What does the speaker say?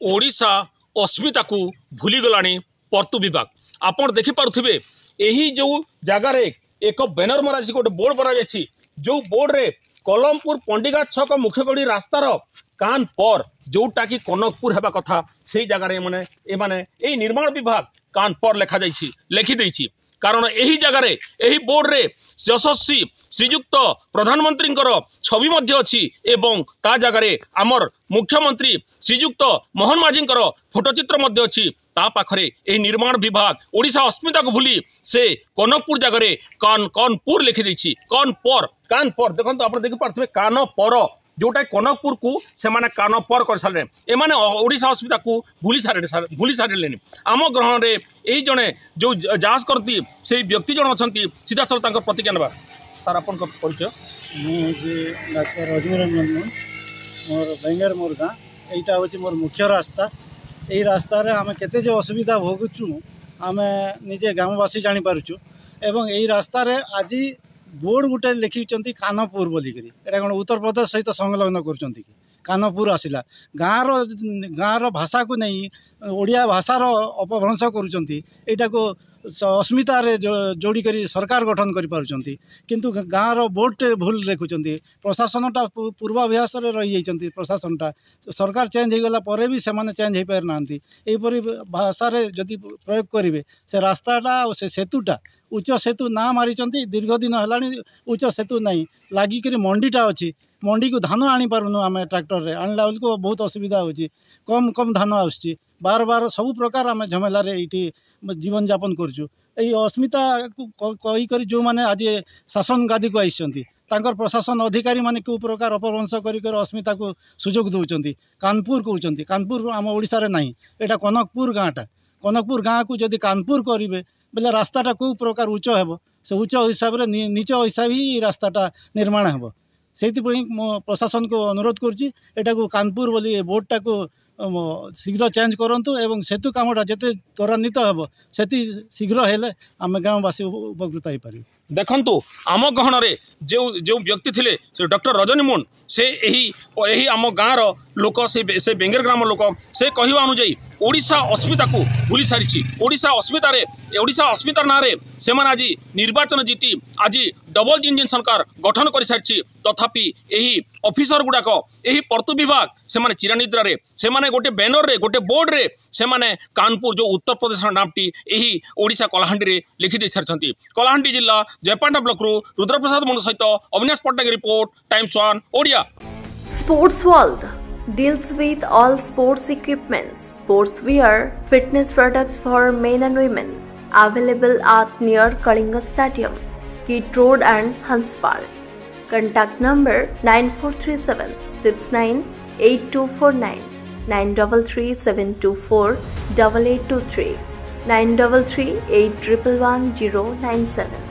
ओडिशा अस्मिता को भूलीगला पर्तु विभाग। आपण देखिपे यही जो जगार एक बैनर मरा गोटे बोर्ड बना जो बोर्ड रे कलमपुर पंडिगा छक मुख्यगढ़ी रास्तार कान पर जोटा कि कनकपुर हेबा कथा से जगार ए निर्माण विभाग कान पर लिखिदी कारण यही जगार यही बोर्ड रे यशस्वी श्रीजुक्त प्रधानमंत्री छवि अच्छी एवं ता जगार आमर मुख्यमंत्री श्रीजुक्त मोहन माझी फोटोचित्र अच्छी ता पाखरे यही निर्माण विभाग ओडिशा अस्मिता को भूली से कनकपुर जगार कानपुर लिखिदी कान पर देखो आप देखिपे कान पर जोटा कनकपुर को से कान पर कर सारे एमाने ओडिशा अस्मिता को भूली सारे आम ग्रहण में यही जड़े जो जांच करती से व्यक्ति जन अच्छा सीधा सर प्रतिज्ञा ना सार आप परिचय मुझे डॉक्टर रजनीरंजन मोर बेंगर मोर गाँ यहाँ हूँ मोर मुख्य रास्ता यही रास्तार आम केते जो असुविधा भोगुचु आम निजे ग्रामवासी जानीपरचु एवं यही रास्तार आज बोर्ड गुटे लिखिंट कानपुर बोलिकी एटा कौन उत्तर प्रदेश सहित संलग्न कर कानपुर आसला गाँव भाषा को नहीं ओडिया भाषार अपभ्रंश करुँचा को अस्मितार जोड़ी करी सरकार गठन करें किंतु गाँव बोर्ड टे भूल देखुं प्रशासनटा पूर्वाभ्यास रही जाती प्रशासनटा सरकार चेंज हो गला पर भी से चेंज हो पारि ना यहीपरी भाषा जदि प्रयोग करेंगे से रास्ताटा से सेतुटा उच्च सेतु ना मारी दीर्घ दिन है उच्च सेतु नहीं लगिक मंडीटा अच्छी मंडी को धान आनी पारुनु आम ट्रैक्टर रे आनला बेलू बहुत असुविधा हो कम कम धान आसुची बार बार सब प्रकार आम झमेला ये जीवन यापन करुँ अस्मिता कहीकर जो मैंने आज शासन गादी को आई प्रशासन अधिकारी माने क्यों प्रकार अपभ्रंश कर अस्मिता को सुजोग दौरान कानपुर कहते कानपुर आम ओडिशा रे नहीं एटा कनकपुर गाँटा कनकपुर गाँ को जदि कानपुर करेंगे बोले रास्ताटा कौ प्रकार उच्च हे से उच्च हिसाब से नीच हिसाब ही रास्ताटा निर्माण हे से प्रशासन को अनुरोध करुँचा को कानपुर बोली बोर्डटा को शीघ्र चेंज करंतु एवं सेतु कामटा जिते त्वरान्वित हम से शीघ्र हेले आम ग्रामवासी उपकृत हो पार। देखंतु आम गहन रे जो व्यक्ति थिले से डॉक्टर रजनी मोहन से यही आम गाँव लोक से बेंगेर ग्राम लोक से कहवा अनुजाई ओडिशा अस्मिता को भूली सारी ओडिशा अस्मितार ना से आज निर्वाचन जीति आज डबल इंजिन सरकार गठन कर सारी तथापि यही ऑफिसर गुड़ाक यही पर्तु विभाग से चिरानिद्रा से गोटे बैनर रे गोटे बोर्ड रे से कानपुर जो उत्तर प्रदेश नामटी यही ओडिशा कलाहांडी रे लिखि दे सारी कलाहांडी जिला जयपांडा ब्लॉक रु रुद्रप्रसाद मनु सहित Avinash Pattanaik report Times one Odia. Sports World deals with all sports equipments, sports wear, fitness products for men and women. Available at near Kalinga Stadium, Kit Road and Hans Park. Contact number 9437 698249 933 724 8823 933 811 097.